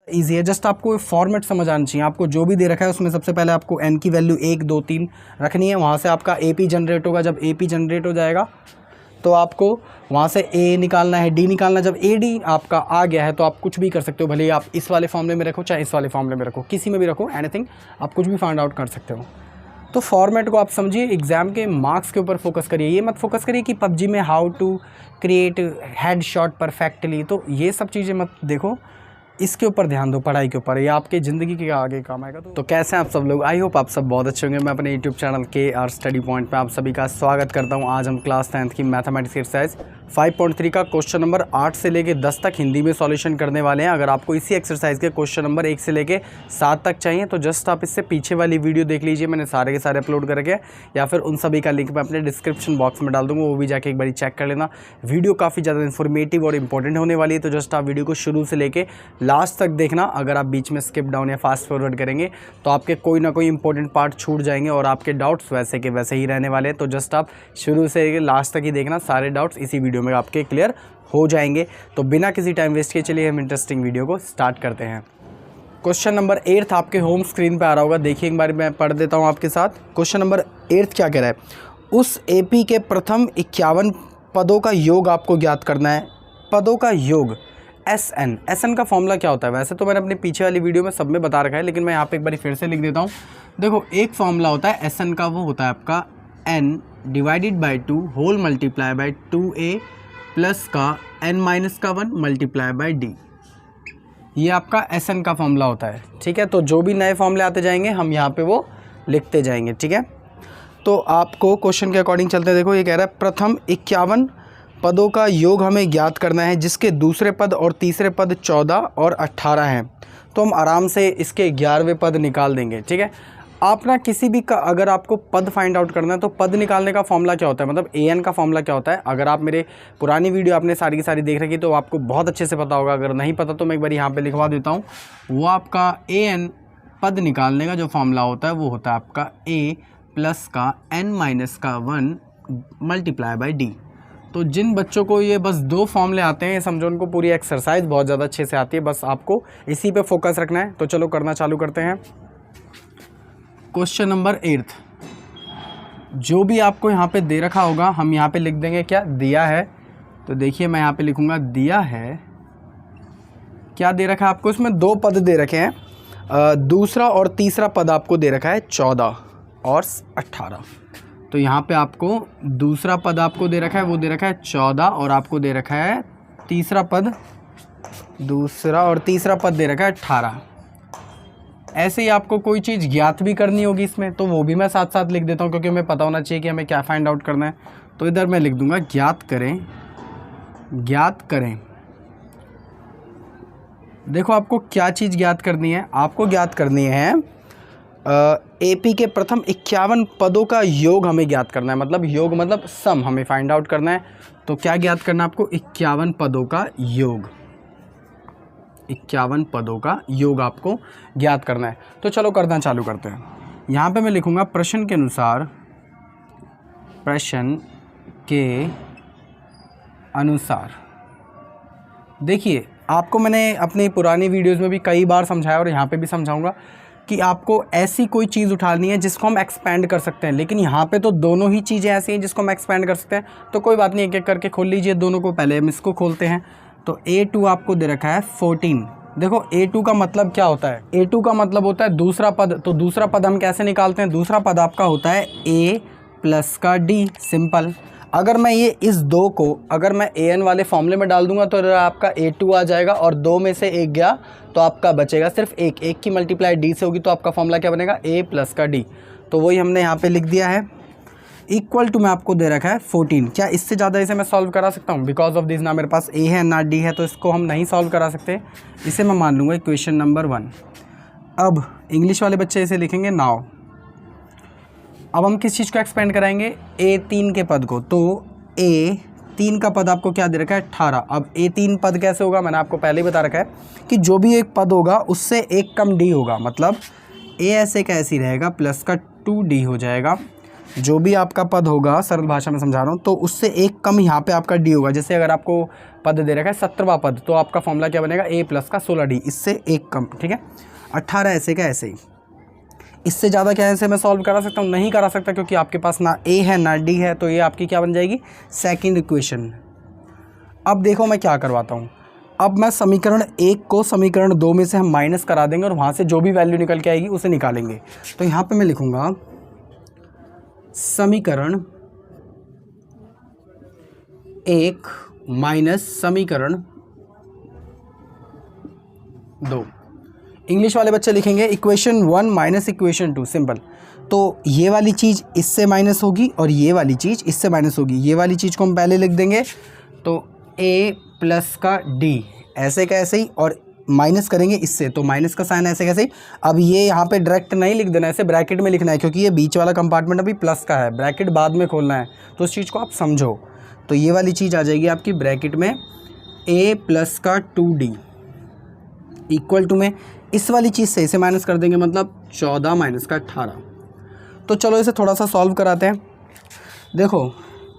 Easy है, just आपको format समझ आना चाहिए। आपको जो भी दे रखा है उसमें सबसे पहले आपको n की वैल्यू 1 2 3 रखनी है, वहाँ से आपका AP जनरेट होगा। जब AP जनरेट हो जाएगा तो आपको वहाँ से A निकालना है, D निकालना है। जब AD आपका आ गया है तो आप कुछ भी कर सकते हो, भले ही आप इस वाले फॉर्मूले में रखो चाहे इस वाले फॉर्मूले में रखो, किसी में भी रखो, एनीथिंग, आप कुछ भी फाइंड आउट कर सकते हो। तो फॉर्मेट को आप समझिए, एग्जाम के मार्क्स के ऊपर फोकस करिए, ये मत फोकस करिए कि PUBG में how to create head shot perfectly, तो ये सब चीज़ें मत देखो, इसके ऊपर ध्यान दो, पढ़ाई के ऊपर, ये आपके ज़िंदगी के आगे काम आएगा। तो कैसे हैं आप सब लोग? आई होप आप सब बहुत अच्छे होंगे। मैं अपने YouTube channel KR study point पे आप सभी का स्वागत करता हूं। आज हम क्लास 10th की मैथमेटिक्स एक्सरसाइज 5.3 का क्वेश्चन नंबर 8 से लेके 10 तक हिंदी में सॉल्यूशन करने वाले हैं। अगर आपको इसी एक्सरसाइज के क्वेश्चन नंबर 1 से लेके 7 तक चाहिए तो जस्ट आप इससे पीछे वाली वीडियो देख लीजिए, मैंने सारे के सारे अपलोड करके, या फिर उन सभी का लिंक मैं अपने डिस्क्रिप्शन बॉक्स में डाल दूँगा, वो भी जाके एक बार चेक कर लेना। वीडियो काफ़ी ज़्यादा इन्फॉर्मेटिव और इंपॉर्टेंट होने वाली है, तो जस्ट आप वीडियो को शुरू से लेके लास्ट तक देखना। अगर आप बीच में स्किप डाउन या फास्ट फॉरवर्ड करेंगे तो आपके कोई ना कोई इंपॉर्टेंट पार्ट छूट जाएंगे और आपके डाउट्स वैसे के वैसे ही रहने वाले हैं। तो जस्ट आप शुरू से लास्ट तक ही देखना, सारे डाउट्स इसी वीडियो में आपके क्लियर हो जाएंगे। तो बिना किसी टाइम वेस्ट के चलिए हम इंटरेस्टिंग वीडियो को स्टार्ट करते हैं। क्वेश्चन नंबर 8 आपके होम स्क्रीन पे आ रहा होगा, देखिए एक बार मैं पढ़ देता हूँ आपके साथ। क्वेश्चन नंबर 8 क्या कह रहा है? उस AP के प्रथम 51 पदों का योग आपको ज्ञात करना है। पदों का योग SN का फॉर्मूला क्या होता है? वैसे तो मैंने अपने पीछे वाली वीडियो में सब में बता रखा है, लेकिन मैं यहाँ पे एक बार फिर से लिख देता हूँ। देखो, एक फॉर्मूला होता है SN का, वो होता है आपका N divided by 2 whole multiply by 2A plus का N माइनस का 1 मल्टीप्लाई बाई D। ये आपका SN का फॉर्मूला होता है, ठीक है। तो जो भी नए फॉर्मूले आते जाएंगे हम यहाँ पे वो लिखते जाएंगे, ठीक है। तो आपको क्वेश्चन के अकॉर्डिंग चलते हैं। देखो, ये कह रहा है प्रथम 51 पदों का योग हमें ज्ञात करना है, जिसके दूसरे पद और तीसरे पद 14 और 18 हैं। तो हम आराम से इसके 11वें पद निकाल देंगे, ठीक है। आप ना किसी भी का अगर आपको पद फाइंड आउट करना है तो पद निकालने का फॉर्मूला क्या होता है, मतलब AN का फॉर्मूला क्या होता है। अगर आप मेरे पुरानी वीडियो आपने सारी की सारी देख रखी तो आपको बहुत अच्छे से पता होगा। अगर नहीं पता तो मैं एक बार यहाँ पर लिखवा देता हूँ। वो आपका AN पद निकालने का जो फॉर्मूला होता है वो होता है आपका A प्लस का N माइनस का 1 मल्टीप्लाई बाई D। तो जिन बच्चों को ये बस 2 फॉर्मूले आते हैं, समझो उनको पूरी एक्सरसाइज बहुत ज़्यादा अच्छे से आती है, बस आपको इसी पे फोकस रखना है। तो चलो करना चालू करते हैं। क्वेश्चन नंबर 8 जो भी आपको यहाँ पे दे रखा होगा हम यहाँ पे लिख देंगे क्या दिया है। तो देखिए मैं यहाँ पे लिखूँगा दिया है, क्या दे रखा है आपको? इसमें 2 पद दे रखे हैं, दूसरा और तीसरा पद आपको दे रखा है 14 और 18। तो यहाँ पे आपको दूसरा पद आपको दे रखा है, वो दे रखा है 14 और आपको दे रखा है तीसरा पद, दूसरा और तीसरा पद दे रखा है 18। ऐसे ही आपको कोई चीज़ ज्ञात भी करनी होगी इसमें, तो वो भी मैं साथ साथ लिख देता हूँ, क्योंकि हमें पता होना चाहिए कि हमें क्या फाइंड आउट करना है। तो इधर मैं लिख दूंगा ज्ञात करें, ज्ञात करें। देखो आपको क्या चीज़ ज्ञात करनी है? आपको ज्ञात करनी है AP के प्रथम 51 पदों का योग हमें ज्ञात करना है, मतलब योग मतलब सम हमें फाइंड आउट करना है। तो क्या ज्ञात करना है आपको? 51 पदों का योग, 51 पदों का योग आपको ज्ञात करना है। तो चलो करना चालू करते हैं। यहाँ पे मैं लिखूँगा प्रश्न के अनुसार, प्रश्न के अनुसार। देखिए आपको मैंने अपनी पुरानी वीडियोज़ में भी कई बार समझाया और यहाँ पे भी समझाऊँगा कि आपको ऐसी कोई चीज़ उठानी है जिसको हम एक्सपेंड कर सकते हैं, लेकिन यहाँ पे तो दोनों ही चीज़ें ऐसी हैं जिसको हम एक्सपेंड कर सकते हैं। तो कोई बात नहीं, एक एक करके खोल लीजिए दोनों को। पहले हम इसको खोलते हैं। तो A2 आपको दे रखा है 14। देखो A2 का मतलब क्या होता है? A2 का मतलब होता है दूसरा पद। तो दूसरा पद हम कैसे निकालते हैं? दूसरा पद आपका होता है A प्लस का D, सिंपल। अगर मैं ये इस 2 को अगर मैं AN वाले फॉर्मूले में डाल दूंगा तो आपका A2 आ जाएगा, और 2 में से 1 गया तो आपका बचेगा सिर्फ 1। 1 की मल्टीप्लाई D से होगी, तो आपका फॉर्मूला क्या बनेगा? A प्लस का D। तो वही हमने यहाँ पे लिख दिया है। इक्वल टू में आपको दे रखा है 14। क्या इससे ज़्यादा इसे मैं सॉल्व करा सकता हूँ? बिकॉज ऑफ दिस ना मेरे पास A है ना D है, तो इसको हम नहीं सॉल्व करा सकते। इसे मैं मान लूँगा इक्वेशन नंबर 1। अब इंग्लिश वाले बच्चे इसे लिखेंगे नाउ। अब हम किस चीज़ को एक्सपेंड कराएंगे? A3 के पद को। तो A3 का पद आपको क्या दे रखा है? 18। अब A3 पद कैसे होगा? मैंने आपको पहले ही बता रखा है कि जो भी एक पद होगा उससे एक कम D होगा, मतलब A ऐसे का ऐसी रहेगा, प्लस का 2D हो जाएगा। जो भी आपका पद होगा, सरल भाषा में समझा रहा हूँ, तो उससे एक कम यहाँ पे आपका D होगा। जैसे अगर आपको पद दे रखा है 17वां पद, तो आपका फॉर्मूला क्या बनेगा, a प्लस का 16d, इससे एक कम, ठीक है। 18 ऐसे का ऐसे ही, इससे ज़्यादा क्या ऐसे मैं सॉल्व करा सकता हूँ, नहीं करा सकता, क्योंकि आपके पास ना a है ना d है, तो ये आपकी क्या बन जाएगी, सेकंड इक्वेशन। अब देखो मैं क्या करवाता हूँ, अब मैं समीकरण 1 को समीकरण 2 में से हम माइनस करा देंगे और वहाँ से जो भी वैल्यू निकल के आएगी उसे निकालेंगे। तो यहाँ पे मैं लिखूँगा समीकरण 1 माइनस समीकरण 2। इंग्लिश वाले बच्चे लिखेंगे इक्वेशन 1 माइनस इक्वेशन 2, सिंपल। तो ये वाली चीज़ इससे माइनस होगी और ये वाली चीज़ इससे माइनस होगी। ये वाली चीज़ को हम पहले लिख देंगे, तो a प्लस का d ऐसे का ऐसे ही, और माइनस करेंगे इससे, तो माइनस का साइन ऐसे कैसे ही। अब ये यहाँ पे डायरेक्ट नहीं लिख देना, ऐसे ब्रैकेट में लिखना है, क्योंकि ये बीच वाला कंपार्टमेंट अभी प्लस का है, ब्रैकेट बाद में खोलना है, तो उस चीज़ को आप समझो। तो ये वाली चीज़ आ जाएगी आपकी ब्रैकेट में a प्लस का 2d इक्वल टू में इस वाली चीज़ से इसे माइनस कर देंगे, मतलब 14 माइनस का 18। तो चलो इसे थोड़ा सा सॉल्व कराते हैं। देखो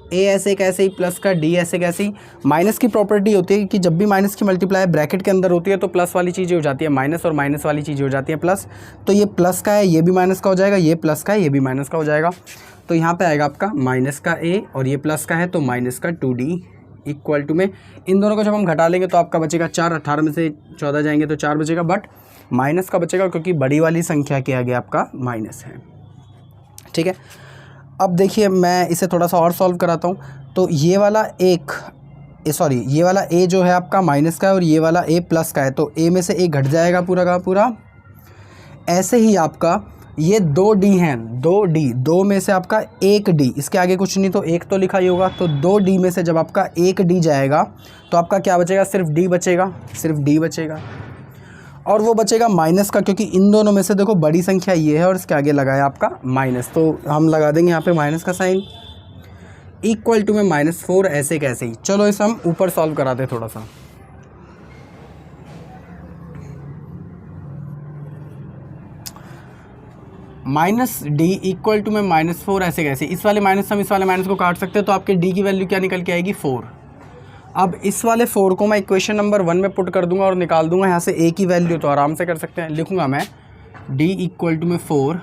a ऐसे कैसे ही प्लस का d ऐसे कैसे ही। माइनस की प्रॉपर्टी होती है कि जब भी माइनस की मल्टीप्लाई ब्रैकेट के अंदर होती है तो प्लस वाली चीज़ें हो जाती है माइनस, और माइनस वाली चीज़ें हो जाती है प्लस। तो ये प्लस का है, ये भी माइनस का हो जाएगा, ये प्लस का है, ये भी माइनस का हो जाएगा। तो यहाँ पे आएगा आपका माइनस का a और ये प्लस का है, तो माइनस का 2d इक्वल टू में इन दोनों को जब हम घटा लेंगे तो आपका बचेगा 4, 18 में से 14 जाएंगे तो 4 बचेगा, बट माइनस का बचेगा क्योंकि बड़ी वाली संख्या के आगे आपका माइनस है, ठीक है। अब देखिए मैं इसे थोड़ा सा और सॉल्व कराता हूँ। तो ये वाला ये वाला a जो है आपका माइनस का है और ये वाला a प्लस का है, तो a में से a घट जाएगा पूरा का पूरा। ऐसे ही आपका ये 2d हैं, 2d, 2 में से आपका 1d, इसके आगे कुछ नहीं तो 1 तो लिखा ही होगा, तो 2d में से जब आपका 1d जाएगा तो आपका क्या बचेगा, सिर्फ d बचेगा, सिर्फ d बचेगा। और वो बचेगा माइनस का, क्योंकि इन दोनों में से देखो बड़ी संख्या ये है और इसके आगे लगाया आपका माइनस, तो हम लगा देंगे यहाँ पे माइनस का साइन इक्वल टू में -4 ऐसे कैसे ही। चलो इसे हम ऊपर सॉल्व कराते हैं थोड़ा सा। -d इक्वल टू में -4 ऐसे कैसे। इस वाले माइनस हम इस वाले माइनस को काट सकते हैं, तो आपके d की वैल्यू क्या निकल के आएगी, 4। अब इस वाले 4 को मैं इक्वेशन नंबर 1 में पुट कर दूंगा और निकाल दूंगा यहाँ से a की वैल्यू, तो आराम से कर सकते हैं। लिखूंगा मैं d इक्वल टू में 4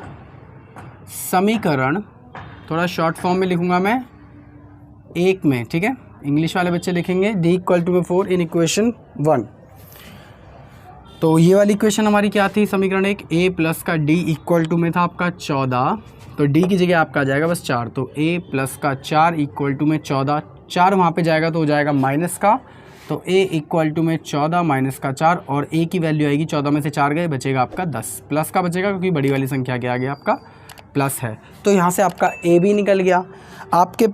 समीकरण, थोड़ा शॉर्ट फॉर्म में लिखूंगा मैं 1 में, ठीक है। इंग्लिश वाले बच्चे लिखेंगे d इक्वल टू में 4 इन इक्वेशन 1। तो ये वाली इक्वेशन हमारी क्या थी, समीकरण 1, a प्लस का d इक्वल टू में था आपका 14, तो d की जगह आपका आ जाएगा बस 4, तो a प्लस का 4 इक्वल टू में 14, 4 वहाँ पे जाएगा तो हो जाएगा माइनस का, तो a इक्वल टू में 14 माइनस का 4, और a की वैल्यू आएगी 14 में से 4 गए, बचेगा आपका 10, प्लस का बचेगा क्योंकि बड़ी वाली संख्या के आगे आपका प्लस है। तो यहाँ से आपका a भी निकल गया। आपके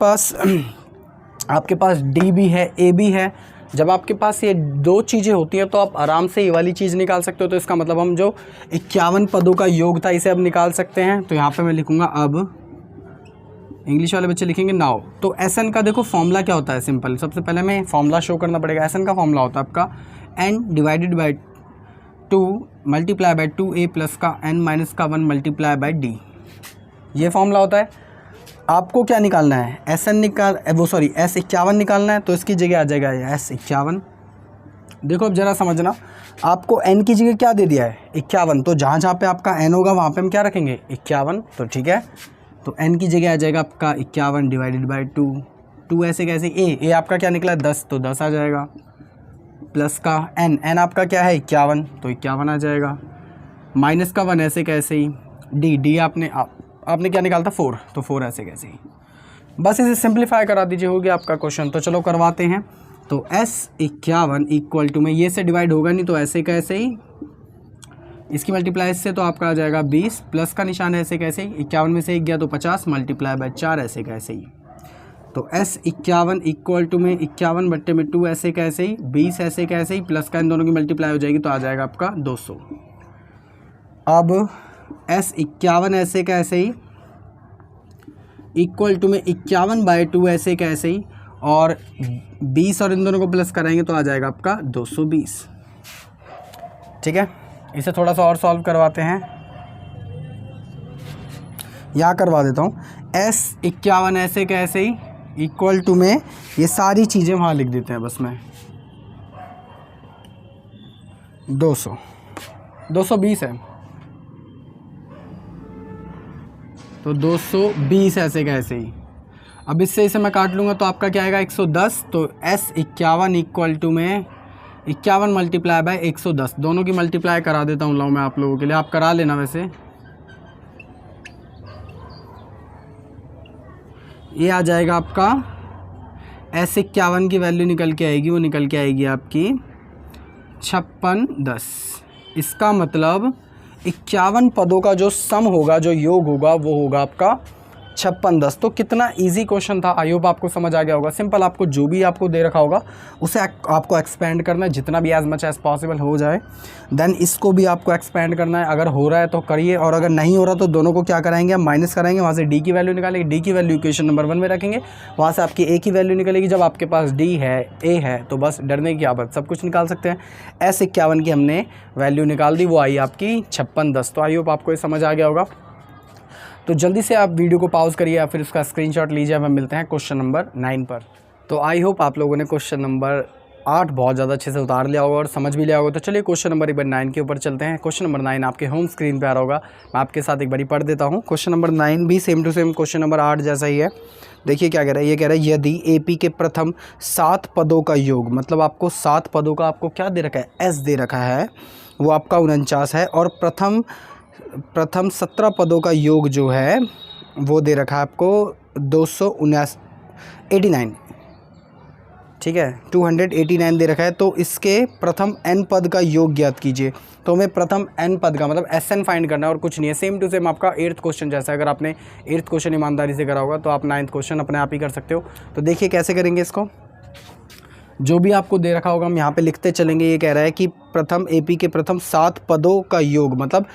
पास d भी है, a भी है। जब आपके पास ये दो चीज़ें होती हैं तो आप आराम से ये वाली चीज़ निकाल सकते हो। तो इसका मतलब हम जो 51 पदों का योग था इसे अब निकाल सकते हैं। तो यहाँ पे मैं लिखूँगा, अब इंग्लिश वाले बच्चे लिखेंगे नाउ। तो SN का देखो फॉर्मूला क्या होता है, सिंपल। सबसे पहले हमें फॉर्मूला शो करना पड़ेगा। SN का फॉर्मूला होता है आपका n divided by 2 multiply by 2a plus का n माइनस का 1 मल्टीप्लाई बाई d, ये फॉर्मूला होता है। आपको क्या निकालना है, S51 निकालना है, तो इसकी जगह आ जाएगा S51। देखो अब ज़रा समझना, आपको n की जगह क्या दे दिया है, 51, तो जहाँ जहाँ पे आपका n होगा वहाँ पे हम क्या रखेंगे, 51। तो ठीक है, तो n की जगह आ जाएगा आपका 51 डिवाइडेड बाई 2 ऐसे कैसे, a आपका क्या निकला 10, तो 10 आ जाएगा, प्लस का n आपका क्या है 51, तो 51 आ जाएगा, माइनस का 1 ऐसे कैसे ही, d आपने क्या निकाला था 4, तो 4 ऐसे कैसे ही। बस इसे सिंप्लीफाई करा दीजिए, हो गया आपका क्वेश्चन। तो चलो करवाते हैं। तो S51 इक्वल टू में ये से डिवाइड होगा नहीं, तो ऐसे कैसे ही, इसकी मल्टीप्लाई इससे तो आपका आ जाएगा 20, प्लस का निशान ऐसे कैसे ही, 51 में से 1 गया तो 50 मल्टीप्लाई बाई 4 ऐसे कैसे ही। तो S51 इक्वल टू में 51 बट्टे में 2 ऐसे कैसे ही, 20 ऐसे कैसे ही, प्लस का इन दोनों की मल्टीप्लाई हो जाएगी तो आ जाएगा आपका 200। अब S51 ऐसे कैसे ही इक्वल टू में 51 बाई 2 ऐसे कैसे ही, और 20 और इन दोनों को प्लस कराएंगे तो आ जाएगा आपका 220। ठीक है, इसे थोड़ा सा और सॉल्व करवाते हैं। यहाँ करवा देता हूँ, S51 ऐसे कैसे ही इक्वल टू में ये सारी चीज़ें वहाँ लिख देते हैं बस में, 200, 220 है, तो 220 ऐसे का ऐसे ही। अब इससे इसे मैं काट लूँगा तो आपका क्या आएगा 110, तो S51 इक्वल टू में 51 मल्टीप्लाई बाय 110, दोनों की मल्टीप्लाई करा देता हूँ लाओ मैं आप लोगों के लिए, आप करा लेना। वैसे ये आ जाएगा आपका S51 की वैल्यू निकल के आएगी, वो निकल के आएगी आपकी 5610। इसका मतलब 51 पदों का जो सम होगा, जो योग होगा, वो होगा आपका 5610। तो कितना इजी क्वेश्चन था, आई होप आपको समझ आ गया होगा। सिंपल, आपको जो भी आपको दे रखा होगा उसे आपको एक्सपेंड करना है, जितना भी एज मच एज पॉसिबल हो जाए। देन इसको भी आपको एक्सपेंड करना है, अगर हो रहा है तो करिए, और अगर नहीं हो रहा तो दोनों को क्या कराएंगे, हम माइनस कराएंगे, वहाँ से डी की वैल्यू निकालेंगे, डी की वैल्यू इक्वेशन नंबर 1 में रखेंगे, वहाँ से आपकी ए की वैल्यू निकलेगी। जब आपके पास डी है, ए है, तो बस डरने की आदत, सब कुछ निकाल सकते हैं। S51 की हमने वैल्यू निकाल दी, वो आई आपकी 5610। तो आई होप आपको ये समझ आ गया होगा। तो जल्दी से आप वीडियो को पॉज करिए या फिर उसका स्क्रीनशॉट लीजिए। हम मिलते हैं क्वेश्चन नंबर 9 पर। तो आई होप आप लोगों ने क्वेश्चन नंबर 8 बहुत ज़्यादा अच्छे से उतार लिया होगा और समझ भी लिया होगा। तो चलिए क्वेश्चन नंबर एक बार 9 के ऊपर चलते हैं। क्वेश्चन नंबर 9 आपके होम स्क्रीन पे आ रहा होगा, मैं आपके साथ एक बारी पढ़ देता हूँ। क्वेश्चन नंबर 9 भी same to same question number 8 जैसा ही है। देखिए क्या कह रहा है, ये कह रहा है यदि AP के प्रथम 7 पदों का योग, मतलब आपको 7 पदों का आपको क्या दे रखा है, S दे रखा है, वो आपका 49 है, और प्रथम 17 पदों का योग जो है वो दे रखा है आपको 289, ठीक है, 289 दे रखा है। तो इसके प्रथम n पद का योग ज्ञात कीजिए। तो हमें प्रथम n पद का मतलब SN फाइंड करना है और कुछ नहीं है। सेम टू सेम आपका 8th क्वेश्चन जैसा, अगर आपने 8th क्वेश्चन ईमानदारी से करा होगा तो आप 9th क्वेश्चन अपने आप ही कर सकते हो। तो देखिए कैसे करेंगे इसको, जो भी आपको दे रखा होगा हम यहाँ पे लिखते चलेंगे। ये कह रहा है कि प्रथम AP के प्रथम 7 पदों का योग, मतलब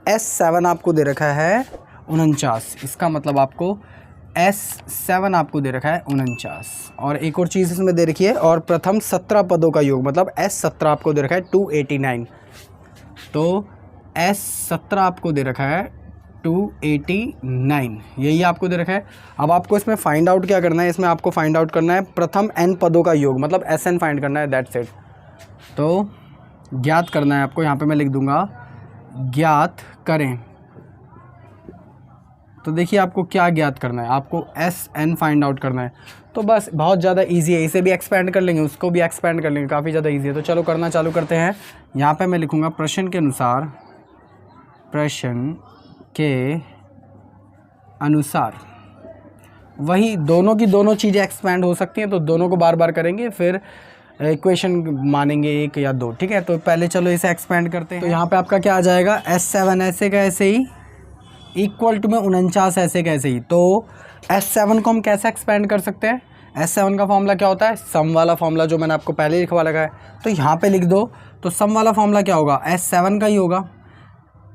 S7 आपको दे रखा है 49, इसका मतलब आपको S7 आपको दे रखा है 49। और एक और चीज़ इसमें दे रखी है, और प्रथम 17 पदों का योग मतलब S17 आपको दे रखा है 289। तो S17 आपको दे रखा है 289, यही आपको दे रखा है। अब आपको इसमें फाइंड आउट क्या करना है, इसमें आपको फाइंड आउट करना है प्रथम n पदों का योग, मतलब SN फाइंड करना है, दैट्स इट। तो ज्ञात करना है आपको, यहाँ पे मैं लिख दूंगा ज्ञात करें। तो देखिए आपको क्या ज्ञात करना है, आपको SN फाइंड आउट करना है। तो बस बहुत ज़्यादा इजी है, इसे भी एक्सपेंड कर लेंगे, उसको भी एक्सपेंड कर लेंगे, काफ़ी ज़्यादा इजी है। तो चलो करना चालू करते हैं। यहाँ पे मैं लिखूँगा प्रश्न के अनुसार, प्रश्न के अनुसार, वही दोनों की दोनों चीज़ें एक्सपेंड हो सकती हैं, तो दोनों को बार बार करेंगे, फिर इक्वेशन मानेंगे 1 या 2, ठीक है। तो पहले चलो इसे एक्सपेंड करते हैं। तो यहाँ पे आपका क्या आ जाएगा, S7 ऐसे का ऐसे ही इक्वल टू में 49 ऐसे का ऐसे ही। तो S7 को हम कैसे एक्सपेंड कर सकते हैं, S7 का फॉर्मूला क्या होता है, सम वाला फॉर्मूला जो मैंने आपको पहले लिखवा लगा है। तो यहाँ पे लिख दो, तो सम वाला फॉर्मूला क्या होगा, S7 का ही होगा।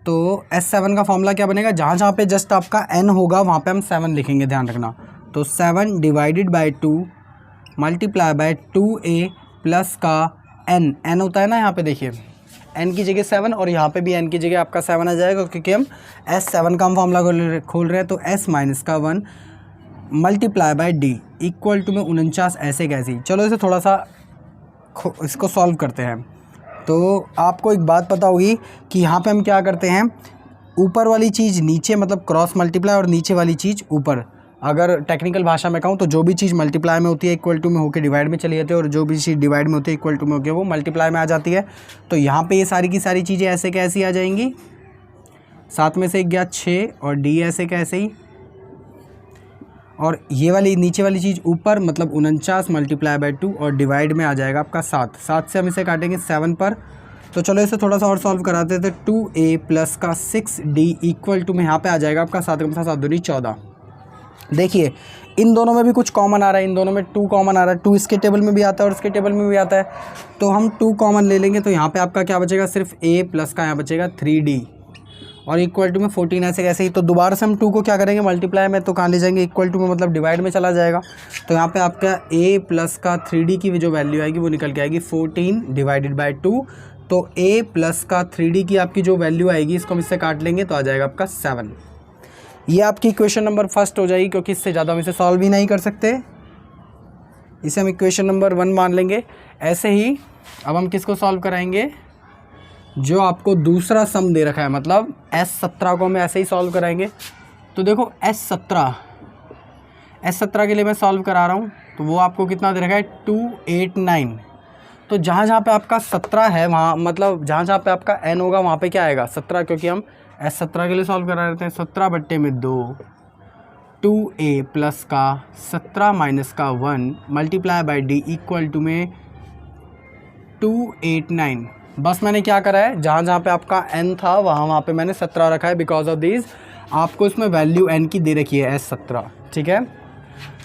तो S7 का फॉर्मूला क्या बनेगा, जहाँ जहाँ पे जस्ट आपका n होगा वहाँ पे हम 7 लिखेंगे, ध्यान रखना। तो 7 divided by 2 multiply by 2a plus का n होता है ना, यहाँ पे देखिए n की जगह 7 और यहाँ पे भी n की जगह आपका 7 आ जाएगा, क्योंकि हम S7 का हम फॉर्मूला खोल रहे हैं। तो S माइनस का 1 multiply by d equal to में 49 ऐसे कैसे। चलो इसे थोड़ा सा इसको सॉल्व करते हैं। तो आपको एक बात पता होगी कि यहाँ पे हम क्या करते हैं, ऊपर वाली चीज़ नीचे मतलब क्रॉस मल्टीप्लाई, और नीचे वाली चीज़ ऊपर। अगर टेक्निकल भाषा में कहूँ तो जो भी चीज़ मल्टीप्लाई में होती है इक्वल टू में होकर डिवाइड में चली जाती है, और जो भी चीज़ डिवाइड में होती है इक्वल टू में होकर वो मल्टीप्लाई में आ जाती है। तो यहाँ पे ये सारी की सारी चीज़ें ऐसे कैसी आ जाएंगी, 7 में से 1 गया 6, और d ऐसे कैसे ही, और ये वाली नीचे वाली चीज़ ऊपर मतलब 49 मल्टीप्लाई बाई 2 और डिवाइड में आ जाएगा आपका 7। 7 से हम इसे काटेंगे 7 पर। तो चलो इसे थोड़ा सा और सॉल्व कराते थे। 2a प्लस का 6d इक्वल टू में यहाँ पे आ जाएगा आपका 7 का 7 दूनी 14। देखिए इन दोनों में भी कुछ कॉमन आ रहा है, इन दोनों में 2 कॉमन आ रहा है, 2 इसके टेबल में भी आता है और इसके टेबल में भी आता है। तो हम 2 कॉमन ले लेंगे, तो यहाँ पे आपका क्या बचेगा, सिर्फ a प्लस का यहाँ बचेगा 3d और इक्वल टू में 14 ऐसे कैसे ही। तो दोबारा से हम 2 को क्या करेंगे, मल्टीप्लाई में, तो कहाँ ले जाएंगे, इक्वल टू में मतलब डिवाइड में चला जाएगा। तो यहाँ पे आपका a प्लस का 3d की जो वैल्यू आएगी वो निकल के आएगी 14 डिवाइडेड बाई 2। तो a प्लस का 3d की आपकी जो वैल्यू आएगी, इसको हम इससे काट लेंगे तो आ जाएगा आपका 7। ये आपकी इक्वेशन नंबर 1 हो जाएगी, क्योंकि इससे ज़्यादा हम इसे सॉल्व भी नहीं कर सकते, इसे हम इक्वेशन नंबर 1 मान लेंगे। ऐसे ही अब हम किसको सॉल्व कराएंगे, जो आपको दूसरा सम दे रखा है, मतलब S17 को हम ऐसे ही सॉल्व कराएंगे। तो देखो S17 के लिए मैं सॉल्व करा रहा हूँ, तो वो आपको कितना दे रखा है 289। तो जहाँ जहाँ पे आपका 17 है वहाँ, मतलब जहाँ जहाँ पे आपका n होगा वहाँ पे क्या आएगा 17, क्योंकि हम S17 के लिए सॉल्व करा रहे थे। 17/2 2a प्लस का 17 माइनस का 1 multiply by d equal to में 289। बस मैंने क्या करा है, जहाँ जहाँ पे आपका n था वहाँ पे मैंने 17 रखा है, बिकॉज ऑफ दिस आपको इसमें वैल्यू n की दे रखी है S17। ठीक है,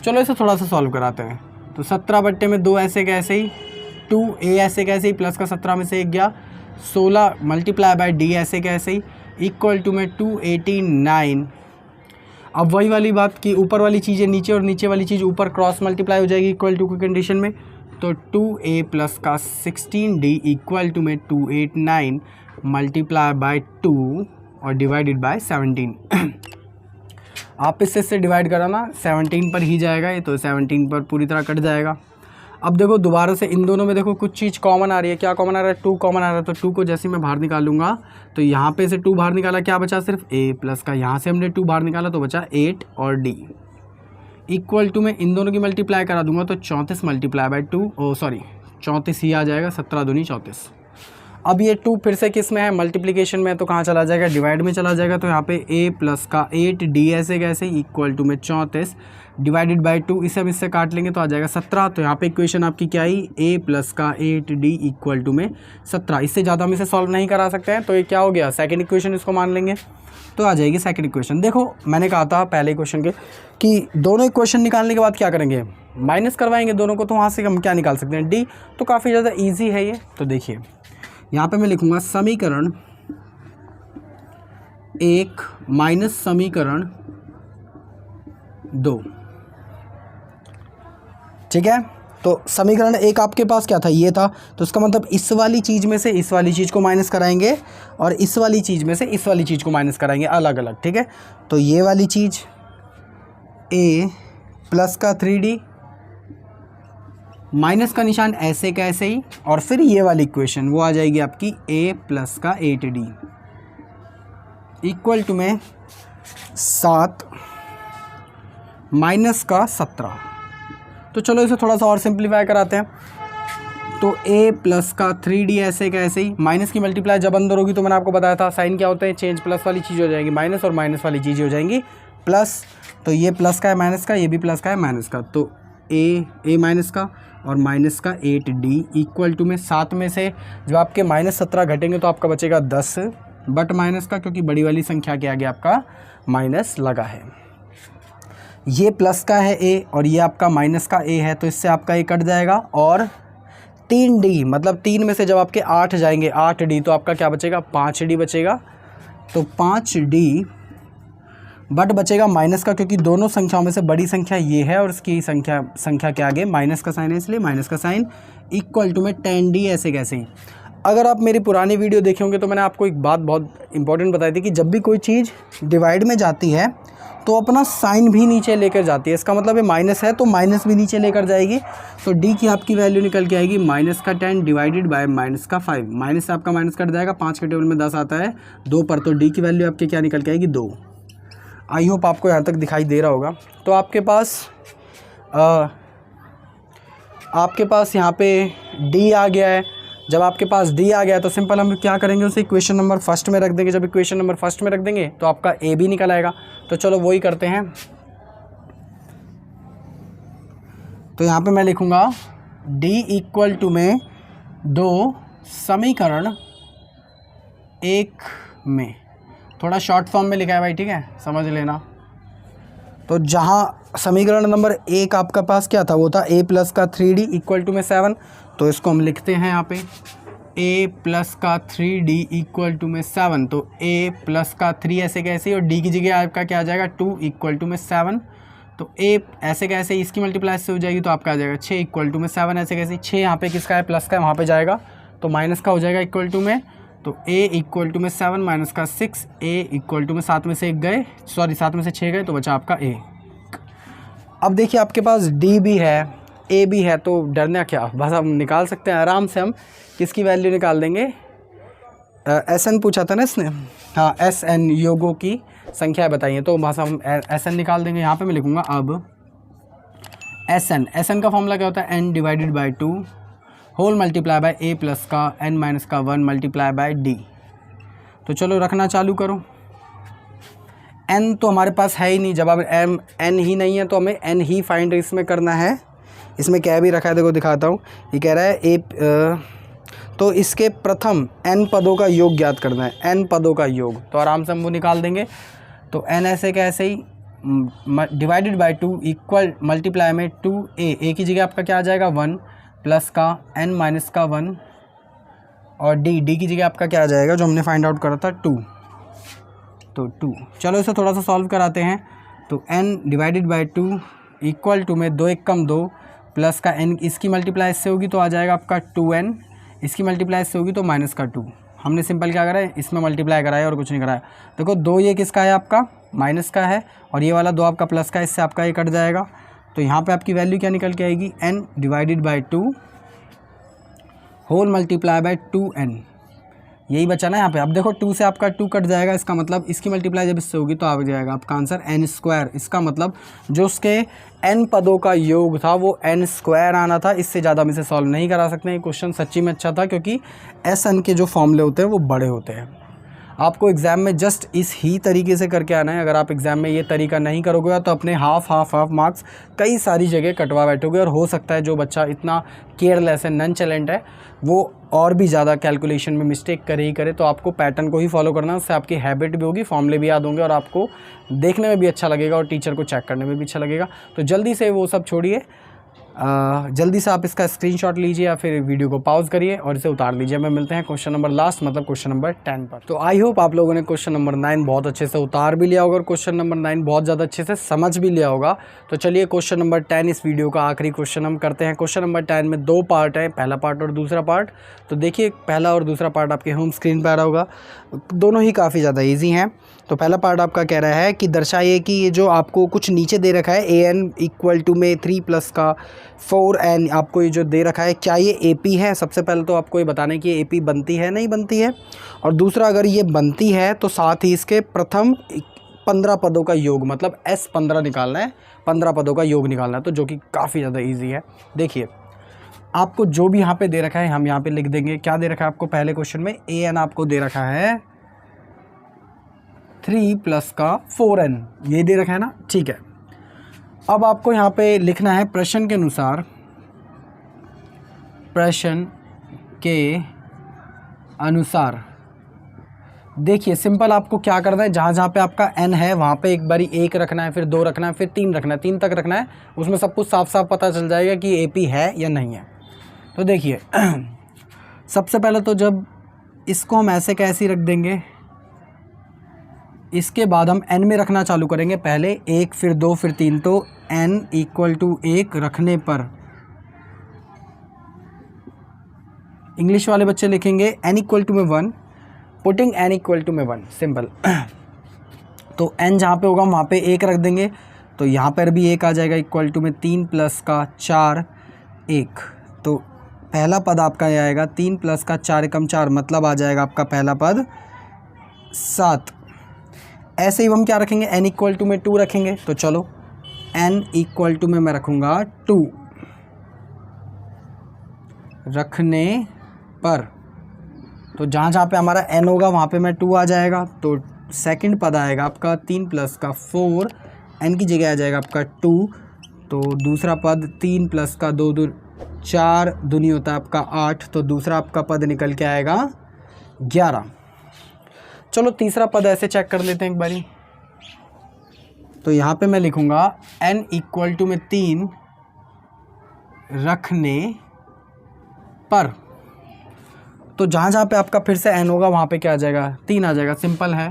चलो इसे थोड़ा सा सॉल्व कराते हैं। तो 17/2 ऐसे कैसे ही, 2a ऐसे कैसे ही, प्लस का 17 में से 1 गया, 16 मल्टीप्लाई बाई d ऐसे कैसे ही इक्वल टू में 289। अब वही वाली बात कि ऊपर वाली चीज़ें नीचे और नीचे वाली चीज़ ऊपर क्रॉस मल्टीप्लाई हो जाएगी इक्वल टू की कंडीशन में। तो 2a प्लस का 16d इक्वल टू में 289 मल्टीप्लाई बाई 2 और डिवाइडेड बाय 17। आप इससे डिवाइड करा ना 17 पर ही जाएगा ये, तो 17 पर पूरी तरह कट जाएगा। अब देखो दोबारा से इन दोनों में देखो कुछ चीज़ कॉमन आ रही है। क्या कॉमन आ रहा है, 2 कॉमन आ रहा है। तो 2 को जैसे मैं बाहर निकालूंगा तो यहाँ पे से 2 बाहर निकाला, क्या बचा सिर्फ a प्लस का, यहाँ से हमने 2 बाहर निकाला तो बचा 8 और d इक्वल टू में इन दोनों की मल्टीप्लाई करा दूंगा तो 34 मल्टीप्लाई बाई 2, सॉरी 34 ही आ जाएगा, 17 दूनी 34। अब ये 2 फिर से किस में है, मल्टीप्लिकेशन में, तो कहाँ चला जाएगा, डिवाइड में चला जाएगा। तो यहाँ पे a प्लस का 8d ऐसे कैसे इक्वल टू में 34 डिवाइडेड बाई 2, इसे हम इससे काट लेंगे तो आ जाएगा 17। तो यहाँ पे इक्वेशन आपकी क्या आई, a प्लस का 8d इक्वल टू में 17। इससे ज़्यादा हम इसे सॉल्व नहीं करा सकते हैं, तो ये क्या हो गया, सेकंड इक्वेशन इसको मान लेंगे तो आ जाएगी सेकंड इक्वेशन। देखो मैंने कहा था पहले इक्वेशन के कि दोनों इक्वेशन निकालने के बाद क्या करेंगे, माइनस करवाएंगे दोनों को, तो वहाँ से हम क्या निकाल सकते हैं, d। तो काफ़ी ज़्यादा ईजी है ये। तो देखिए यहाँ पे मैं लिखूँगा समीकरण 1 माइनस समीकरण 2। ठीक है, तो समीकरण 1 आपके पास क्या था, ये था। तो इसका मतलब इस वाली चीज़ में से इस वाली चीज़ को माइनस कराएंगे और इस वाली चीज़ में से इस वाली चीज़ को माइनस कराएंगे अलग अलग। ठीक है, तो ये वाली चीज़ a प्लस का 3d माइनस का निशान ऐसे का ऐसे ही, और फिर ये वाली इक्वेशन वो आ जाएगी आपकी a प्लस का 8d इक्वल टू में 7 माइनस का 17। तो चलो इसे थोड़ा सा और सिंप्लीफाई कराते हैं। तो a प्लस का 3d ऐसे का ऐसे ही, माइनस की मल्टीप्लाई जब अंदर होगी तो मैंने आपको बताया था साइन क्या होता है चेंज, प्लस वाली चीज़ हो जाएगी माइनस और माइनस वाली चीज़ हो जाएंगी प्लस। तो ये प्लस का है माइनस का, ये भी प्लस का है माइनस का, तो a माइनस का और माइनस का 8d इक्वल टू में 7 में से जब आपके -17 घटेंगे तो आपका बचेगा 10 बट माइनस का, क्योंकि बड़ी वाली संख्या के आगे आपका माइनस लगा है। ये प्लस का है a और ये आपका माइनस का a है, तो इससे आपका a कट जाएगा और 3d, मतलब 3 में से जब आपके 8 जाएंगे 8d, तो आपका क्या बचेगा 5d बचेगा। तो 5d बट बचेगा माइनस का, क्योंकि दोनों संख्याओं में से बड़ी संख्या ये है और इसकी संख्या के आगे माइनस का साइन है, इसलिए माइनस का साइन इक्वल टू में 10d ऐसे कैसे ही। अगर आप मेरी पुरानी वीडियो देखे होंगे तो मैंने आपको एक बात बहुत इंपॉर्टेंट बताई थी कि जब भी कोई चीज़ डिवाइड में जाती है तो अपना साइन भी नीचे लेकर जाती है। इसका मतलब ये माइनस है तो माइनस भी नीचे लेकर जाएगी। तो d की आपकी वैल्यू निकल के आएगी -10 डिवाइडेड बाय -5। माइनस से आपका माइनस कट जाएगा, 5 के टेबल में 10 आता है 2 पर, तो d की वैल्यू आपके क्या निकल के आएगी 2। आई होप आपको यहाँ तक दिखाई दे रहा होगा। तो आपके पास यहाँ पे d आ गया है। जब आपके पास d आ गया है तो सिंपल हम क्या करेंगे, उसे इक्वेशन नंबर फर्स्ट में रख देंगे। जब इक्वेशन नंबर फर्स्ट में रख देंगे तो आपका a भी निकल आएगा। तो चलो वही करते हैं। तो यहाँ पे मैं लिखूँगा d इक्वल टू में 2 समीकरण 1 में, थोड़ा शॉर्ट फॉर्म में लिखा है भाई, ठीक है, समझ लेना। तो जहाँ समीकरण नंबर 1 आपका पास क्या था, वो था a प्लस का 3d इक्वल टू में 7। तो इसको हम लिखते हैं यहाँ पे a प्लस का 3d इक्वल टू में 7। तो a प्लस का 3 ऐसे कैसे, और d की जगह आपका क्या आ जाएगा 2 इक्वल टू में 7। तो a ऐसे कैसे, इसकी मल्टीप्लाई से हो जाएगी तो आपका आ जाएगा 6 इक्वल टू में 7 ऐसे कैसे। 6 यहाँ पे किसका है, प्लस का है, वहाँ पे जाएगा तो माइनस का हो जाएगा इक्वल टू में। तो a इक्वल टू में 7 माइनस का 6, a इक्वल टू में 7 में से 1 गए, सॉरी 7 में से 6 गए, तो बचा आपका a। अब देखिए आपके पास d भी है a भी है, तो डरना क्या, बस हम निकाल सकते हैं आराम से। हम किसकी वैल्यू निकाल देंगे, SN पूछा था ना इसने, हाँ SN योगों की संख्या बताइए, तो भाषा हम SN निकाल देंगे। यहाँ पे मैं लिखूँगा अब SN का फॉर्मूला क्या होता है, n divided by 2 whole multiply by a plus का n माइनस का 1 मल्टीप्लाई बाय d। तो चलो रखना चालू करो। n तो हमारे पास है ही नहीं, जब अब n ही नहीं है तो हमें n ही फाइंड इसमें करना है। इसमें क्या भी रखा है देखो दिखाता हूँ, ये कह रहा है तो इसके प्रथम n पदों का योग ज्ञात करना है, n पदों का योग, तो आराम से हम वो निकाल देंगे। तो n ऐसे का ऐसे ही डिवाइडेड बाई 2 इक्वल मल्टीप्लाई में 2a की जगह आपका क्या आ जाएगा 1 प्लस का n माइनस का 1 और d की जगह आपका क्या आ जाएगा जो हमने फाइंड आउट करा था 2, तो 2। चलो इसे थोड़ा सा सॉल्व कराते हैं। तो n divided by 2 equal to में 2 1 कम 2 प्लस का n, इसकी मल्टीप्लाई इससे होगी तो आ जाएगा आपका 2n, इसकी मल्टीप्लाई इससे होगी तो माइनस का 2। हमने सिंपल क्या करा है, इसमें मल्टीप्लाई कराया और कुछ नहीं कराया। देखो 2 ये किसका है आपका माइनस का है और ये वाला 2 आपका प्लस का है, इससे आपका ये कट जाएगा। तो यहाँ पे आपकी वैल्यू क्या निकल के आएगी, n divided by 2 whole multiply by 2n, यही बचा ना यहाँ पे। अब देखो 2 से आपका 2 कट जाएगा, इसका मतलब इसकी मल्टीप्लाई जब इससे होगी तो आ जाएगा आपका आंसर n स्क्वायर। इसका मतलब जो उसके n पदों का योग था वो n स्क्वायर आना था। इससे ज़्यादा हम इसे सॉल्व नहीं करा सकते। ये क्वेश्चन सच्ची में अच्छा था क्योंकि SN के जो फॉर्मूले होते हैं वो बड़े होते हैं। आपको एग्ज़ाम में जस्ट इस ही तरीके से करके आना है। अगर आप एग्ज़ाम में ये तरीका नहीं करोगे तो अपने हाफ मार्क्स कई सारी जगह कटवा बैठोगे और हो सकता है जो बच्चा इतना केयरलेस है, नन चैलेंट है, वो और भी ज़्यादा कैलकुलेशन में मिस्टेक करे ही करे। तो आपको पैटर्न को ही फॉलो करना है, उससे आपकी हैबिट भी होगी, फॉर्मूले भी याद होंगे और आपको देखने में भी अच्छा लगेगा और टीचर को चेक करने में भी अच्छा लगेगा। तो जल्दी से वो सब छोड़िए, जल्दी से आप इसका स्क्रीनशॉट लीजिए या फिर वीडियो को पॉज करिए और इसे उतार लीजिए। मैं मिलते हैं क्वेश्चन नंबर लास्ट मतलब क्वेश्चन नंबर 10 पर। तो आई होप आप लोगों ने क्वेश्चन नंबर 9 बहुत अच्छे से उतार भी लिया होगा और क्वेश्चन नंबर 9 बहुत ज़्यादा अच्छे से समझ भी लिया होगा। तो चलिए क्वेश्चन नंबर 10 इस वीडियो का आखिरी क्वेश्चन हम करते हैं। क्वेश्चन नंबर 10 में 2 पार्ट है, पहला पार्ट और दूसरा पार्ट। तो देखिए पहला और दूसरा पार्ट आपके होम स्क्रीन पर आ रहा होगा, दोनों ही काफ़ी ज़्यादा ईजी हैं। तो पहला पार्ट आपका कह रहा है कि दर्शाइए कि ये जो आपको कुछ नीचे दे रखा है an इक्वल टू में 3 प्लस का 4n आपको ये जो दे रखा है क्या ये AP है। सबसे पहले तो आपको ये बताना है कि AP बनती है नहीं बनती है, और दूसरा अगर ये बनती है तो साथ ही इसके प्रथम 15 पदों का योग मतलब S15 निकालना है, 15 पदों का योग निकालना है, तो जो कि काफ़ी ज़्यादा ईजी है। देखिए आपको जो भी यहाँ पे दे रखा है हम यहाँ पे लिख देंगे। क्या दे रखा है आपको पहले क्वेश्चन में, an आपको दे रखा है 3 प्लस का 4n, ये दे रखा है ना, ठीक है। अब आपको यहाँ पे लिखना है प्रश्न के अनुसार, प्रश्न के अनुसार। देखिए सिंपल आपको क्या करना है, जहाँ जहाँ पे आपका n है वहाँ पे एक बारी 1 रखना है, फिर 2 रखना है, फिर 3 रखना है, 3 तक रखना है। उसमें सब कुछ साफ साफ पता चल जाएगा कि AP है या नहीं है। तो देखिए सबसे पहले तो जब इसको हम ऐसे कैसे रख देंगे, इसके बाद हम n में रखना चालू करेंगे, पहले 1 फिर 2 फिर 3। तो n इक्वल टू 1 रखने पर इंग्लिश वाले बच्चे लिखेंगे n इक्वल टू में 1, पुटिंग n इक्वल टू में 1, सिंपल। तो n जहाँ पे होगा वहाँ पे 1 रख देंगे, तो यहाँ पर भी 1 आ जाएगा इक्वल टू में 3 प्लस का 4 1। तो पहला पद आपका ये आएगा 3 प्लस का 4 एकम 4, मतलब आ जाएगा आपका पहला पद 7। ऐसे ही हम क्या रखेंगे, n इक्वल टू में 2 रखेंगे। तो चलो n इक्वल टू में मैं रखूँगा 2 रखने पर, तो जहाँ जहाँ पे हमारा n होगा वहाँ पे मैं 2 आ जाएगा। तो सेकंड पद आएगा आपका 3 प्लस का 4, n की जगह आ जाएगा आपका 2। तो दूसरा पद 3 प्लस का 2 2 4 दूनी होता है आपका 8, तो दूसरा आपका पद निकल के आएगा 11। चलो तीसरा पद ऐसे चेक कर लेते हैं एक बारी। तो यहाँ पे मैं लिखूँगा n इक्वल टू में 3 रखने पर, तो जहाँ जहाँ पे आपका फिर से n होगा वहाँ पे क्या आ जाएगा, 3 आ जाएगा, सिंपल है।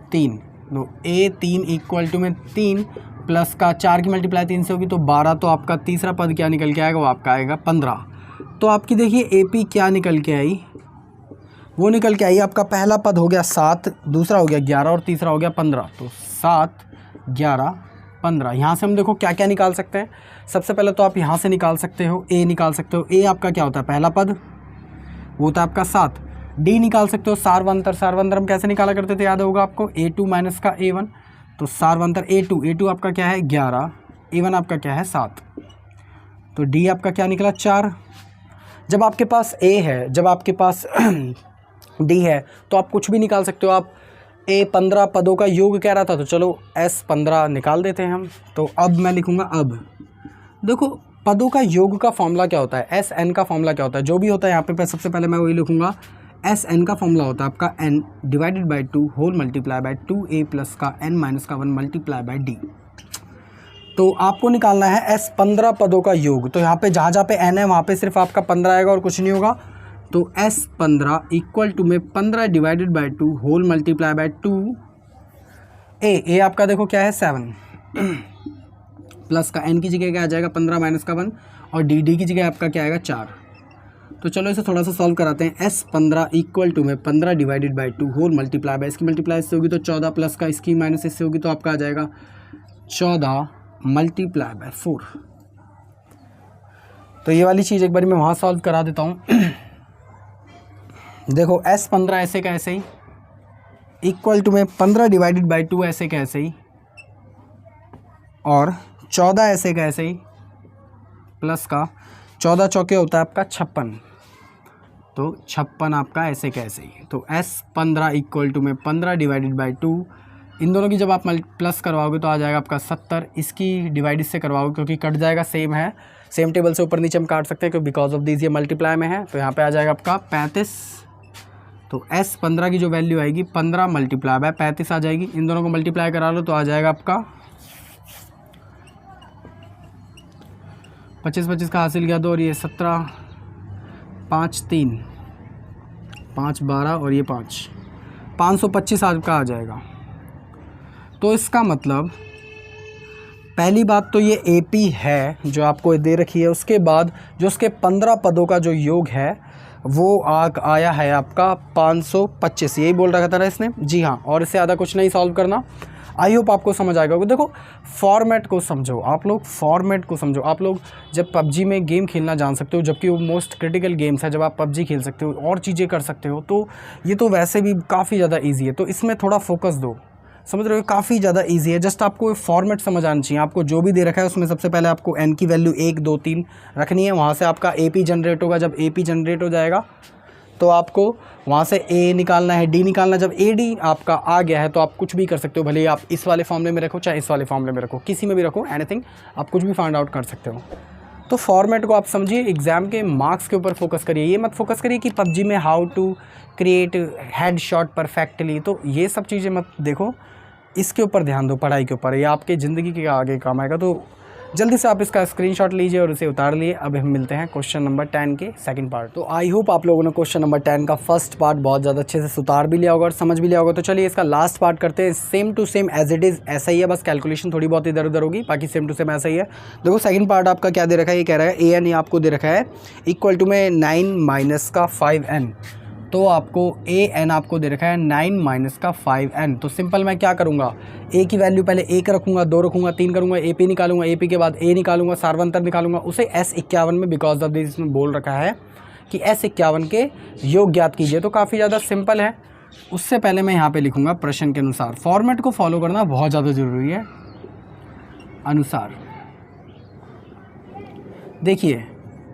तो A3 इक्वल टू में 3 प्लस का 4 की मल्टीप्लाई 3 से होगी तो 12। तो आपका तीसरा पद क्या निकल के आएगा, वो आपका आएगा 15। तो आपकी देखिए AP क्या निकल के आई, वो निकल के आई आपका पहला पद हो गया 7, दूसरा हो गया 11 और तीसरा हो गया 15। तो 7 11 15। यहाँ से हम देखो क्या क्या निकाल सकते हैं। सबसे पहले तो आप यहाँ से निकाल सकते हो, ए निकाल सकते हो। ए आपका क्या होता है, पहला पद, वो होता है आपका 7। डी निकाल सकते हो, सार्वंतर। सार्वंतर हम कैसे निकाला करते थे, याद होगा आपको, A2 माइनस का A1। तो सार्वंतर A2 आपका क्या है 11, A1 आपका क्या है 7। तो डी आपका क्या निकला 4। जब आपके पास ए है, जब आपके पास डी है, तो आप कुछ भी निकाल सकते हो। आप A15 पदों का योग कह रहा था, तो चलो S15 निकाल देते हैं हम। तो अब मैं लिखूँगा, अब देखो पदों का योग का फॉर्मूला क्या होता है, SN का फॉर्मूला क्या होता है, जो भी होता है यहाँ पे सबसे पहले मैं वही लिखूँगा। SN का फॉर्मूला होता है आपका n divided by 2 whole multiply by 2a plus का n माइनस का 1 मल्टीप्लाई बाई d। तो आपको निकालना है S15 पदों का योग। तो यहाँ पे जहाँ पे n है वहाँ पे सिर्फ आपका 15 आएगा और कुछ नहीं होगा। तो S15 इक्वल टू में 15 divided by 2 whole multiply by 2a आपका देखो क्या है 7 प्लस का n की जगह क्या आ जाएगा 15 माइनस का 1 और डी की जगह आपका क्या आएगा 4। तो चलो इसे थोड़ा सा सॉल्व कराते हैं। S15 इक्वल टू में 15 divided by 2 whole multiply by, इसकी मल्टीप्लाई इससे होगी तो 14 प्लस का इसकी माइनस इससे होगी तो आपका आ जाएगा 14 मल्टीप्लाई बाई 4। तो ये वाली चीज़ एक बार मैं वहाँ सॉल्व करा देता हूँ। देखो S15 ऐसे का ऐसे ही इक्वल टू में 15 डिवाइडेड बाई 2 ऐसे का ऐसे ही और 14 ऐसे का ऐसे ही प्लस का 14 चौके होता है आपका 56। तो 56 आपका ऐसे का ऐसे ही। तो S15 इक्वल टू में 15 डिवाइडेड बाई 2, इन दोनों की जब आप प्लस करवाओगे तो आ जाएगा आपका 70। इसकी डिवाइड इससे करवाओगे क्योंकि कट जाएगा, सेम है, सेम टेबल से ऊपर नीचे हम काट सकते हैं क्योंकि बिकॉज ऑफ दिस ये मल्टीप्लाई में है। तो यहाँ पे आ जाएगा आपका 35। तो S15 की जो वैल्यू आएगी 15 मल्टीप्लाई बाय 35 आ जाएगी। इन दोनों को मल्टीप्लाई करा लो तो आ जाएगा आपका 25 का हासिल किया 2 और ये 17 5 3 5 12 और ये 5 525 आपका आ जाएगा। तो इसका मतलब पहली बात तो ये AP है जो आपको दे रखी है, उसके बाद जो उसके 15 पदों का जो योग है वो आया है आपका 525। यही बोल रखा था ना इसने, जी हाँ। और इससे ज़्यादा कुछ नहीं सॉल्व करना। आई होप आपको समझ आएगा। देखो फॉर्मेट को समझो, आप लोग फॉर्मेट को समझो। आप लोग जब PUBG में गेम खेलना जान सकते हो, जबकि वो मोस्ट क्रिटिकल गेम्स है, जब आप PUBG खेल सकते हो और चीज़ें कर सकते हो, तो ये तो वैसे भी काफ़ी ज़्यादा ईजी है। तो इसमें थोड़ा फोकस दो, समझ रहे हो, काफ़ी ज़्यादा इजी है। जस्ट आपको फॉर्मेट समझ आना चाहिए। आपको जो भी दे रखा है उसमें सबसे पहले आपको n की वैल्यू 1 2 3 रखनी है। वहाँ से आपका AP जनरेट होगा। जब AP जनरेट हो जाएगा तो आपको वहाँ से A निकालना है, D निकालना। जब AD आपका आ गया है तो आप कुछ भी कर सकते हो, भले ही आप इस वाले फॉर्मूले में रखो चाहे इस वाले फॉर्मूले में रखो, किसी में भी रखो, एनीथिंग, आप कुछ भी फाइंड आउट कर सकते हो। तो फॉर्मेट को आप समझिए, एग्ज़ाम के मार्क्स के ऊपर फोकस करिए। ये मत फोकस करिए कि PUBG में how to create head shot perfectly, तो ये सब चीज़ें मत देखो, इसके ऊपर ध्यान दो, पढ़ाई के ऊपर। ये आपके ज़िंदगी के आगे काम आएगा। तो जल्दी से आप इसका स्क्रीनशॉट लीजिए और उसे उतार लिए। अब हम मिलते हैं क्वेश्चन नंबर 10 के सेकंड पार्ट। तो आई होप आप लोगों ने क्वेश्चन नंबर 10 का फर्स्ट पार्ट बहुत ज़्यादा अच्छे से उतार भी लिया होगा और समझ भी लिया होगा। तो चलिए इसका लास्ट पार्ट करते हैं। Same to same as it is ऐसा ही है, बस कैलकुलेशन थोड़ी बहुत इधर उधर होगी, बाकी सेम टू सेम ऐसा ही है। देखो सेकंड पार्ट आपका क्या दे रखा है, ये कह रहा है AN आपको दे रखा है इक्वल टू में 9 माइनस का 5n। तो आपको AN आपको दे रखा है 9 माइनस का 5n। तो सिंपल मैं क्या करूँगा, A की वैल्यू पहले 1 रखूँगा, 2 रखूँगा, 3 करूँगा, AP निकालूंगा, AP के बाद A निकालूंगा, सार्वंतर निकालूंगा, उसे S51 में, बिकॉज ऑफ दिस इसमें बोल रखा है कि S51 के योग ज्ञात कीजिए। तो काफ़ी ज़्यादा सिंपल है। उससे पहले मैं यहाँ पर लिखूँगा प्रश्न के अनुसार। फॉर्मेट को फॉलो करना बहुत ज़्यादा ज़रूरी है। अनुसार देखिए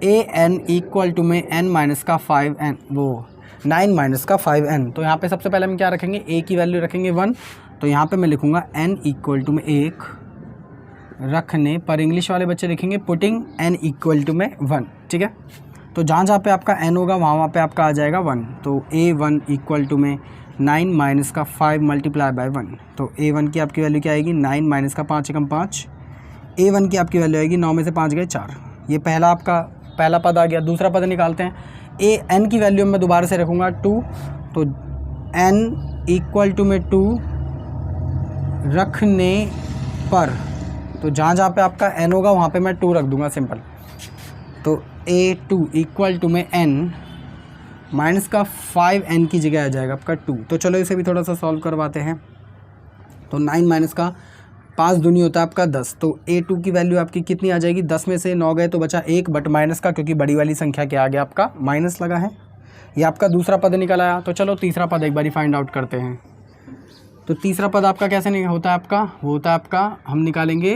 AN इक्वल टू में n माइनस का 5n, वो 9 माइनस का 5n। तो यहाँ पे सबसे पहले हम क्या रखेंगे, A की वैल्यू रखेंगे 1। तो यहाँ पे मैं लिखूँगा n इक्वल टू में 1 रखने पर, इंग्लिश वाले बच्चे लिखेंगे पुटिंग n इक्वल टू में 1, ठीक है। तो जहाँ जहाँ पे आपका n होगा वहाँ पे आपका आ जाएगा 1। तो A1 इक्वल टू में 9 माइनस का 5 मल्टीप्लाई बाई 1। तो A1 की आपकी वैल्यू क्या आएगी, 9 माइनस का 5 एकम 5। A1 की आपकी वैल्यू आएगी 9 में से 5 गए 4। ये पहला आपका पहला पद आ गया। दूसरा पद निकालते हैं। n की वैल्यू मैं दोबारा से रखूँगा 2। तो n इक्वल टू में 2 रखने पर, तो जहाँ जहाँ पे आपका n होगा वहाँ पे मैं 2 रख दूँगा, सिंपल। तो A2 इक्वल टू में n माइनस का 5n की जगह आ जाएगा आपका 2। तो चलो इसे भी थोड़ा सा सॉल्व करवाते हैं। तो 9 माइनस का 5 दूनी होता है आपका 10, तो A2 की वैल्यू आपकी कितनी आ जाएगी, 10 में से 9 गए तो बचा 1 बट माइनस का, क्योंकि बड़ी वाली संख्या के आगे आपका माइनस लगा है। ये आपका दूसरा पद निकल आया। तो चलो तीसरा पद एक बारी फाइंड आउट करते हैं। तो तीसरा पद आपका कैसे नहीं होता है आपका, वो होता है आपका, हम निकालेंगे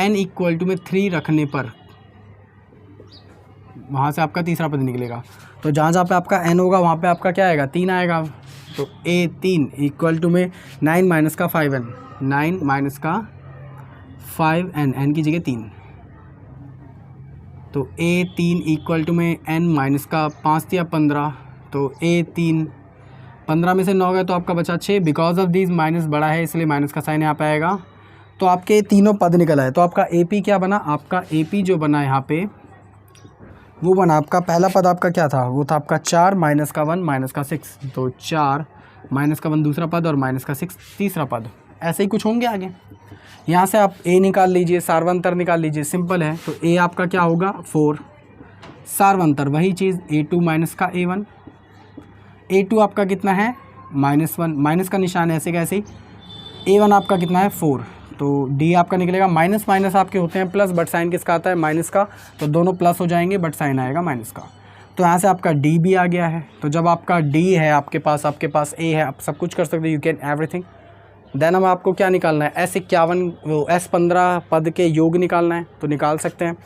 n इक्वल टू में 3 रखने पर, वहाँ से आपका तीसरा पद निकलेगा। तो जहाँ जहाँ पे आपका n होगा वहाँ पे आपका क्या आएगा, 3 आएगा। तो A3 इक्वल टू में 9 माइनस का 5n, 9 माइनस का 5n, n की जगह 3। तो A3 इक्वल टू में n माइनस का 5 या 15, तो A3 15 में से 9 गए तो आपका बचा 6। बिकॉज ऑफ दिस माइनस बड़ा है इसलिए माइनस का साइन यहाँ पे आएगा। तो आपके तीनों पद निकल आए। तो आपका AP क्या बना, आपका AP जो बना यहाँ पे वो बना आपका, पहला पद आपका क्या था, वो था आपका 4 माइनस का 1 माइनस का 6, तो 4 माइनस का 1 दूसरा पद और माइनस का 6 तीसरा पद। ऐसे ही कुछ होंगे आगे। यहाँ से आप A निकाल लीजिए, सार्वंतर निकाल लीजिए, सिंपल है। तो A आपका क्या होगा 4, सार्वंतर वही चीज़ A2 माइनस का A1, A2 आपका कितना है -1, माइनस का निशान ऐसे कैसे ही, A1 आपका कितना है 4, तो D आपका निकलेगा। माइनस माइनस आपके होते हैं प्लस, बट साइन किसका आता है, माइनस का, तो दोनों प्लस हो जाएंगे बट साइन आएगा माइनस का। तो यहाँ से आपका D भी आ गया है। तो जब आपका D है आपके पास A है, आप सब कुछ कर सकते हो, यू कैन एवरीथिंग। देन हम आपको क्या निकालना है, S15 पद के योग निकालना है, तो निकाल सकते हैं।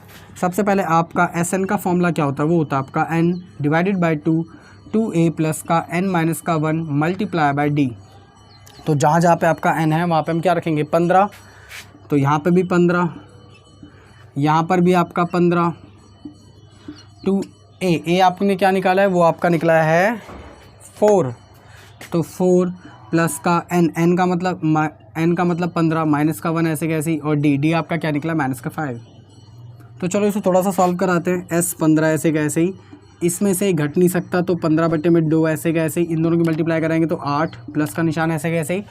सबसे पहले आपका Sn का फॉर्मूला क्या होता है, वो होता है आपका n divided by 2a plus का n माइनस का 1 मल्टीप्लाई बाई d। तो जहाँ जहाँ पे आपका n है वहाँ पे हम क्या रखेंगे 15, तो यहाँ पे भी 15, यहाँ पर भी आपका 15, 2a आपने क्या निकाला है, वो आपका निकला है 4, तो 4 प्लस का n का मतलब 15 माइनस का 1 ऐसे कैसे, और d आपका क्या निकला माइनस का 5। तो चलो इसे थोड़ा सा सॉल्व कराते हैं। S15 ऐसे कैसे ही, इसमें से घट नहीं सकता, तो 15/2 ऐसे कैसे ही, इन दोनों की मल्टीप्लाई कराएंगे तो 8 प्लस का निशान ऐसे कैसे ही,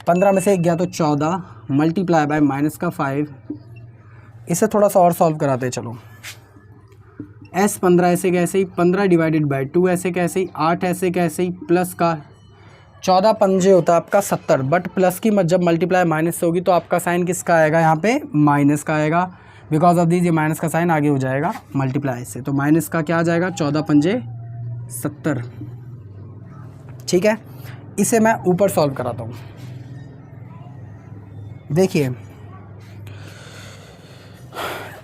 15 में से 1 गया तो 14 मल्टीप्लाई बाय माइनस का 5। इसे थोड़ा सा और सॉल्व कराते हैं। चलो S15 ऐसे कैसे ही, 15 डिवाइडेड बाई 2 ऐसे कैसे ही, 8 ऐसे कैसे ही, प्लस का 14 पंजे होता है आपका 70, बट प्लस की जब मल्टीप्लाई माइनस से होगी तो आपका साइन किसका आएगा, यहाँ पे माइनस का आएगा। बिकॉज ऑफ दिस ये माइनस का साइन आगे हो जाएगा मल्टीप्लाई से, तो माइनस का क्या आ जाएगा 14 पंजे 70। ठीक है, इसे मैं ऊपर सॉल्व कराता हूँ। देखिए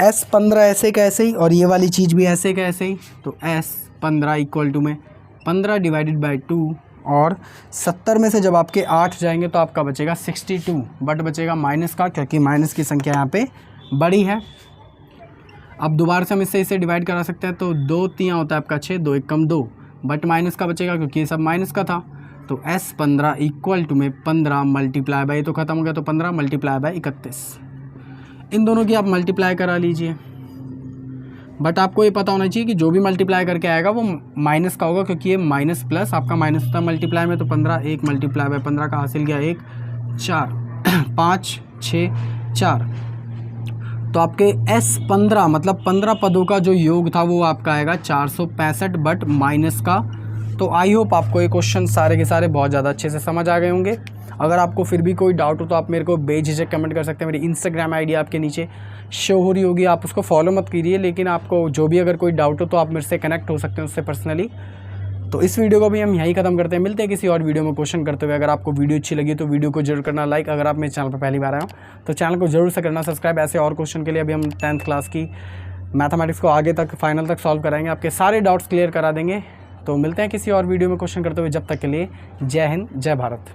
S15 ऐसे कैसे ही, और ये वाली चीज़ भी ऐसे कैसे ही, तो S15 इक्वल टू में 15 डिवाइडेड बाई 2, और 70 में से जब आपके 8 जाएंगे तो आपका बचेगा 62, बट बचेगा माइनस का, क्योंकि माइनस की संख्या यहाँ पे बड़ी है। अब दोबारा से हम इसे डिवाइड करा सकते हैं, तो 2 3 होता है आपका 6, 2 1 कम 2, बट माइनस का बचेगा क्योंकि ये सब माइनस का था। तो S15 इक्वल टू में 15 मल्टीप्लाई बाई, तो ख़त्म हो गया, तो 15 मल्टीप्लाई बाई 31। इन दोनों की आप मल्टीप्लाई करा लीजिए, बट आपको ये पता होना चाहिए कि जो भी मल्टीप्लाई करके आएगा वो माइनस का होगा, क्योंकि ये माइनस प्लस आपका माइनस होता है मल्टीप्लाई में। तो 15 1 मल्टीप्लाई बाई 15 का हासिल गया 1 4 5 6 4। तो आपके S15 मतलब 15 पदों का जो योग था वो आपका आएगा 465, बट माइनस का। तो आई होप आपको ये क्वेश्चन सारे के सारे बहुत ज़्यादा अच्छे से समझ आ गए होंगे। अगर आपको फिर भी कोई डाउट हो तो आप मेरे को बेझिझक कमेंट कर सकते हैं। मेरी इंस्टाग्राम आईडी आपके नीचे शो हो रही होगी, आप उसको फॉलो मत कीजिए, लेकिन आपको जो भी अगर कोई डाउट हो तो आप मेरे से कनेक्ट हो सकते हैं उससे पर्सनली। तो इस वीडियो को भी हम यहीं ख़त्म करते हैं, मिलते हैं किसी और वीडियो में क्वेश्चन करते हुए। अगर आपको वीडियो अच्छी लगी तो वीडियो को जरूर करना लाइक। अगर आप मेरे चैनल पर पहली बार आए हो तो चैनल को जरूर से करना सब्सक्राइब। ऐसे और क्वेश्चन के लिए अभी हम 10th क्लास की मैथमेटिक्स को आगे तक फाइनल तक सॉल्व कराएंगे, आपके सारे डाउट्स क्लियर करा देंगे। तो मिलते हैं किसी और वीडियो में क्वेश्चन करते हुए, जब तक के लिए जय हिंद जय भारत।